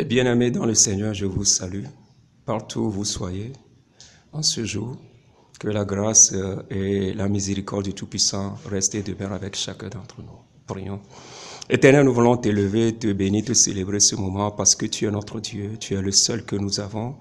Bien-aimés dans le Seigneur, je vous salue, partout où vous soyez, en ce jour. Que la grâce et la miséricorde du Tout-Puissant restent et demeurent avec chacun d'entre nous. Prions. Éternel, nous voulons t'élever, te bénir, te célébrer ce moment parce que tu es notre Dieu, tu es le seul que nous avons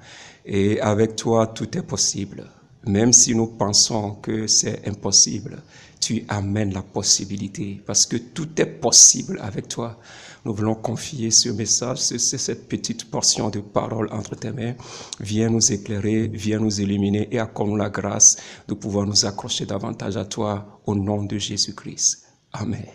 et avec toi tout est possible. Même si nous pensons que c'est impossible, tu amènes la possibilité parce que tout est possible avec toi. Nous voulons confier ce message, cette petite portion de parole entre tes mains. Viens nous éclairer, viens nous illuminer et accorde-nous la grâce de pouvoir nous accrocher davantage à toi au nom de Jésus-Christ. Amen.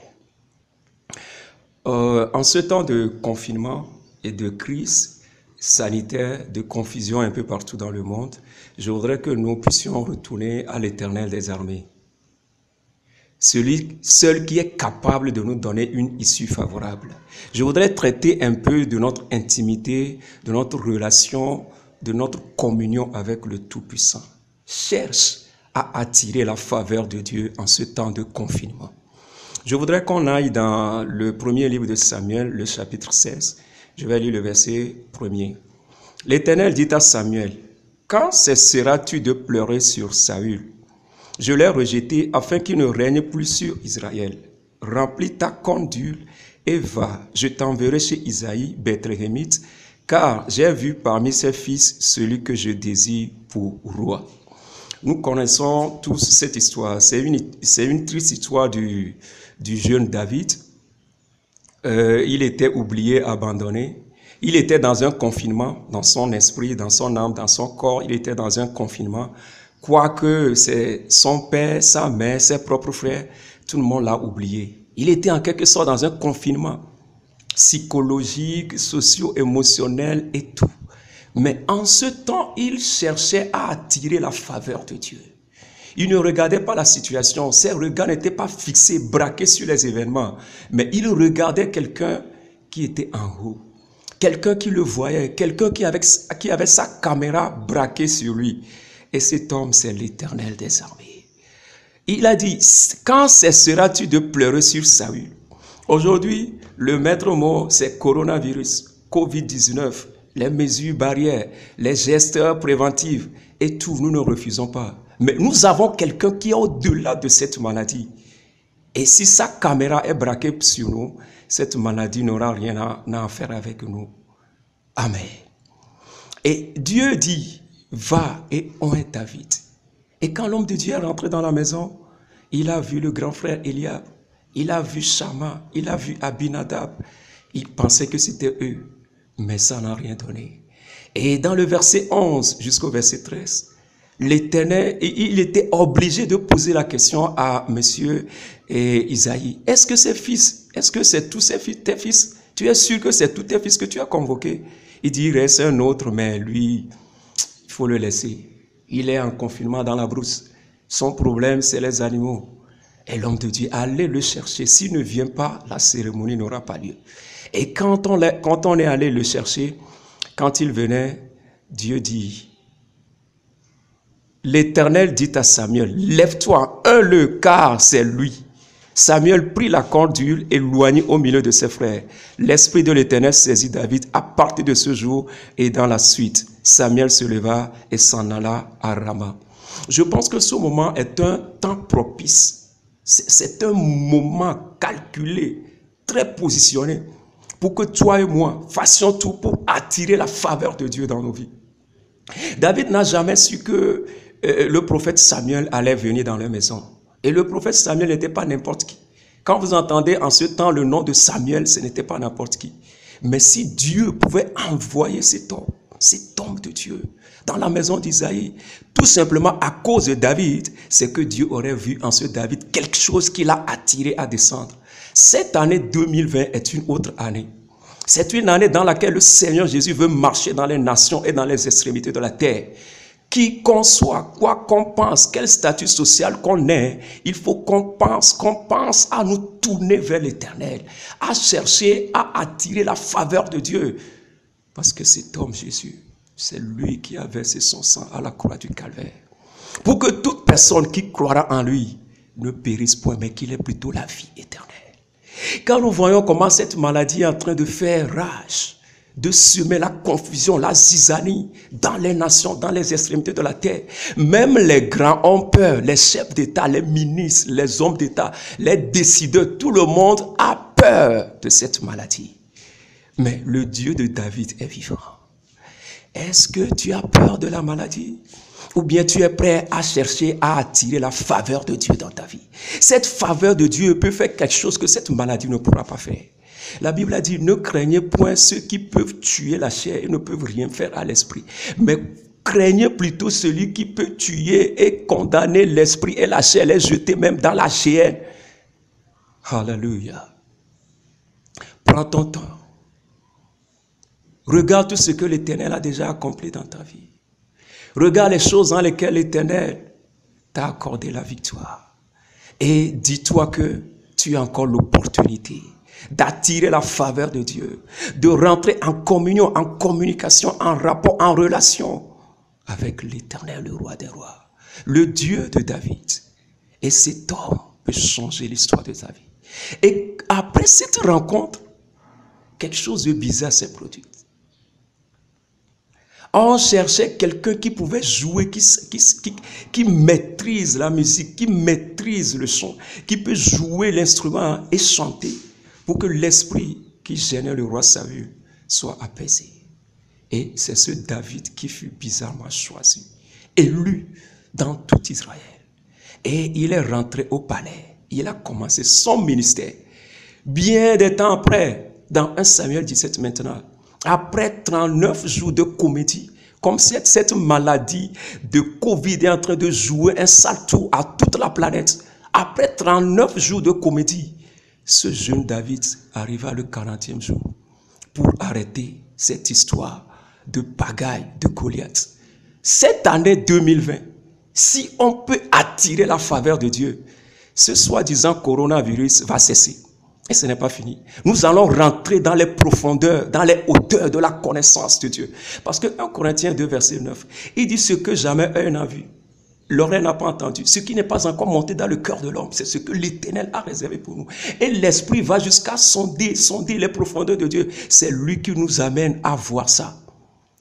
En ce temps de confinement et de crise sanitaire, de confusion un peu partout dans le monde, je voudrais que nous puissions retourner à l'Éternel des armées. Celui seul qui est capable de nous donner une issue favorable. Je voudrais traiter un peu de notre intimité, de notre relation, de notre communion avec le Tout-Puissant. Cherche à attirer la faveur de Dieu en ce temps de confinement. Je voudrais qu'on aille dans le premier livre de Samuel, le chapitre 16. Je vais lire le verset 1er. L'Éternel dit à Samuel, « Quand cesseras-tu de pleurer sur Saül ? Je l'ai rejeté afin qu'il ne règne plus sur Israël. Remplis ta corne d'huile et va, je t'enverrai chez Isaïe, Bethléemite, car j'ai vu parmi ses fils celui que je désire pour roi. » Nous connaissons tous cette histoire. C'est une triste histoire du jeune David. Il était oublié, abandonné. Il était dans un confinement, dans son esprit, dans son âme, dans son corps. Il était dans un confinement. Quoique c'est son père, sa mère, ses propres frères, tout le monde l'a oublié. Il était en quelque sorte dans un confinement psychologique, socio-émotionnel et tout. Mais en ce temps, il cherchait à attirer la faveur de Dieu. Il ne regardait pas la situation, ses regards n'étaient pas fixés, braqués sur les événements, mais il regardait quelqu'un qui était en haut, quelqu'un qui le voyait, quelqu'un qui avait sa caméra braquée sur lui. Et cet homme, c'est l'Éternel des armées. Il a dit, quand cesseras-tu de pleurer sur Saül? Aujourd'hui, le maître mot, c'est coronavirus, Covid-19, les mesures barrières, les gestes préventifs et tout, nous ne refusons pas. Mais nous avons quelqu'un qui est au-delà de cette maladie. Et si sa caméra est braquée sur nous, cette maladie n'aura rien à faire avec nous. Amen. Et Dieu dit, va et oint David. Et quand l'homme de Dieu est rentré dans la maison, il a vu le grand frère Eliab, il a vu Shama, il a vu Abinadab. Il pensait que c'était eux, mais ça n'a rien donné. Et dans le verset 11 jusqu'au verset 13, l'Éternel, il était obligé de poser la question à monsieur Isaïe. Est-ce que ses fils, est-ce que c'est tous tes fils? Tu es sûr que c'est tous tes fils que tu as convoqués? Il dit, il reste un autre, mais lui, il faut le laisser. Il est en confinement dans la brousse. Son problème, c'est les animaux. Et l'homme de Dieu, allez le chercher. S'il ne vient pas, la cérémonie n'aura pas lieu. Et quand on est allé le chercher, quand il venait, Dieu dit, l'Éternel dit à Samuel, lève-toi, un-le, car c'est lui. Samuel prit la corne d'huile et loignit au milieu de ses frères. L'Esprit de l'Éternel saisit David à partir de ce jour et dans la suite. Samuel se leva et s'en alla à Rama. Je pense que ce moment est un temps propice. C'est un moment calculé, très positionné, pour que toi et moi fassions tout pour attirer la faveur de Dieu dans nos vies. David n'a jamais su que le prophète Samuel allait venir dans leur maison. Et le prophète Samuel n'était pas n'importe qui. Quand vous entendez en ce temps le nom de Samuel, ce n'était pas n'importe qui. Mais si Dieu pouvait envoyer cet homme de Dieu, dans la maison d'Isaïe, tout simplement à cause de David, c'est que Dieu aurait vu en ce David quelque chose qui l'a attiré à descendre. Cette année 2020 est une autre année. C'est une année dans laquelle le Seigneur Jésus veut marcher dans les nations et dans les extrémités de la terre. Qui qu'on soit, quoi qu'on pense, quel statut social qu'on ait, il faut qu'on pense à nous tourner vers l'Éternel, à chercher, à attirer la faveur de Dieu. Parce que cet homme Jésus, c'est lui qui a versé son sang à la croix du Calvaire. Pour que toute personne qui croira en lui ne périsse point, mais qu'il ait plutôt la vie éternelle. Quand nous voyons comment cette maladie est en train de faire rage, de semer la confusion, la zizanie dans les nations, dans les extrémités de la terre. Même les grands ont peur, les chefs d'État, les ministres, les hommes d'État, les décideurs, tout le monde a peur de cette maladie. Mais le Dieu de David est vivant. Est-ce que tu as peur de la maladie? Ou bien tu es prêt à chercher à attirer la faveur de Dieu dans ta vie? Cette faveur de Dieu peut faire quelque chose que cette maladie ne pourra pas faire. La Bible a dit, ne craignez point ceux qui peuvent tuer la chair et ne peuvent rien faire à l'esprit. Mais craignez plutôt celui qui peut tuer et condamner l'esprit et la chair, les jeter même dans la géhenne. Alléluia. Prends ton temps. Regarde tout ce que l'Éternel a déjà accompli dans ta vie. Regarde les choses dans lesquelles l'Éternel t'a accordé la victoire. Et dis-toi que tu as encore l'opportunité d'attirer la faveur de Dieu, de rentrer en communion, en communication, en rapport, en relation avec l'Éternel, le roi des rois, le Dieu de David. Et cet homme peut changer l'histoire de ta vie. Et après cette rencontre, quelque chose de bizarre s'est produit. On cherchait quelqu'un qui pouvait jouer, qui maîtrise la musique, qui maîtrise le son, qui peut jouer l'instrument et chanter pour que l'esprit qui gênait le roi Saül soit apaisé. Et c'est ce David qui fut bizarrement choisi, élu dans tout Israël. Et il est rentré au palais. Il a commencé son ministère. Bien des temps après, dans 1 Samuel 17 maintenant, après 39 jours de comédie, comme si cette maladie de Covid est en train de jouer un sale tour à toute la planète, après 39 jours de comédie, ce jeune David arriva le 40e jour pour arrêter cette histoire de pagaille de Goliath. Cette année 2020, si on peut attirer la faveur de Dieu, ce soi-disant coronavirus va cesser. Et ce n'est pas fini. Nous allons rentrer dans les profondeurs, dans les hauteurs de la connaissance de Dieu. Parce que 1 Corinthiens 2, verset 9, il dit ce que jamais œil n'a vu, l'oreille n'a pas entendu, ce qui n'est pas encore monté dans le cœur de l'homme, c'est ce que l'Éternel a réservé pour nous. Et l'Esprit va jusqu'à sonder les profondeurs de Dieu. C'est lui qui nous amène à voir ça.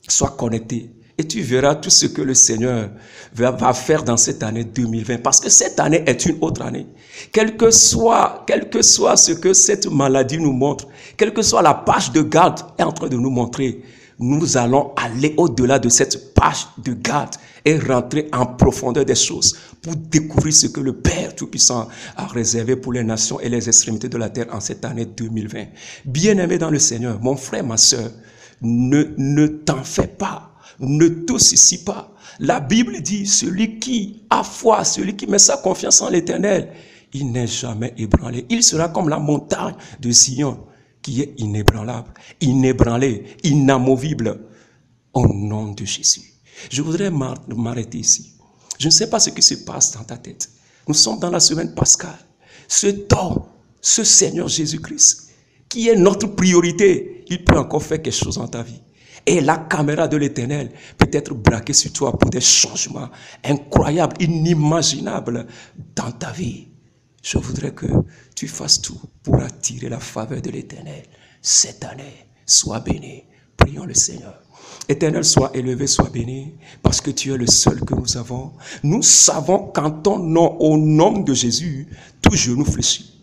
Sois connecté. Et tu verras tout ce que le Seigneur va faire dans cette année 2020. Parce que cette année est une autre année. Quel que soit ce que cette maladie nous montre, quelle que soit la page de garde est en train de nous montrer, nous allons aller au-delà de cette page de garde et rentrer en profondeur des choses pour découvrir ce que le Père Tout-Puissant a réservé pour les nations et les extrémités de la terre en cette année 2020. Bien-aimé dans le Seigneur, mon frère, ma sœur, ne t'en fais pas. Ne t'ossifie pas. La Bible dit, celui qui a foi, celui qui met sa confiance en l'Éternel, il n'est jamais ébranlé. Il sera comme la montagne de Sion, qui est inébranlable, inébranlée, inamovible, au nom de Jésus. Je voudrais m'arrêter ici. Je ne sais pas ce qui se passe dans ta tête. Nous sommes dans la semaine pascale. Ce homme, ce Seigneur Jésus-Christ, qui est notre priorité, il peut encore faire quelque chose dans ta vie. Et la caméra de l'Éternel peut être braquée sur toi pour des changements incroyables, inimaginables dans ta vie. Je voudrais que tu fasses tout pour attirer la faveur de l'Éternel. Cette année, sois béni. Prions le Seigneur. Éternel, sois élevé, sois béni, parce que tu es le seul que nous avons. Nous savons qu'en ton nom, au nom de Jésus, tout genou fléchit.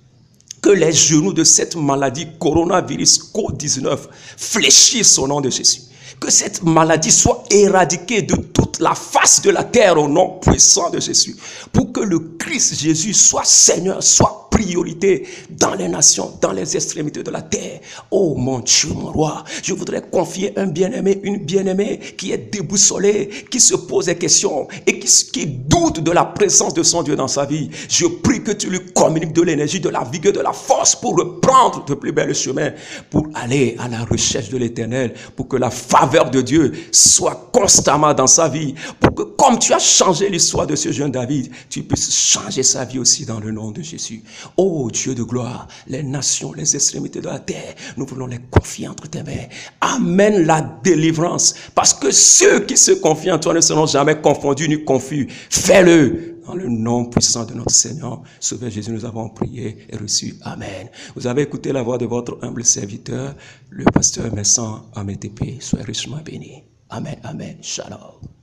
Que les genoux de cette maladie, coronavirus, COVID-19, fléchissent au nom de Jésus. Que cette maladie soit éradiquée de toute la face de la terre au nom puissant de Jésus. Pour que le Christ Jésus soit Seigneur, soit priorité dans les nations, dans les extrémités de la terre. Oh mon Dieu, mon roi, je voudrais confier un bien-aimé, une bien-aimée qui est déboussolée, qui se pose des questions et qui doute de la présence de son Dieu dans sa vie. Je prie que tu lui communiques de l'énergie, de la vigueur, de la force pour reprendre de plus bel chemin, pour aller à la recherche de l'Éternel, pour que la faveur de Dieu soit constamment dans sa vie, pour que comme tu as changé l'histoire de ce jeune David, tu puisses changer sa vie aussi dans le nom de Jésus. Oh Dieu de gloire, les nations, les extrémités de la terre, nous voulons les confier entre tes mains. Amène la délivrance, parce que ceux qui se confient en toi ne seront jamais confondus ni confus. Fais-le. Dans le nom puissant de notre Seigneur, Sauveur Jésus, nous avons prié et reçu. Amen. Vous avez écouté la voix de votre humble serviteur, le pasteur Messan Amétépé. Soyez richement bénis. Amen, amen. Shalom.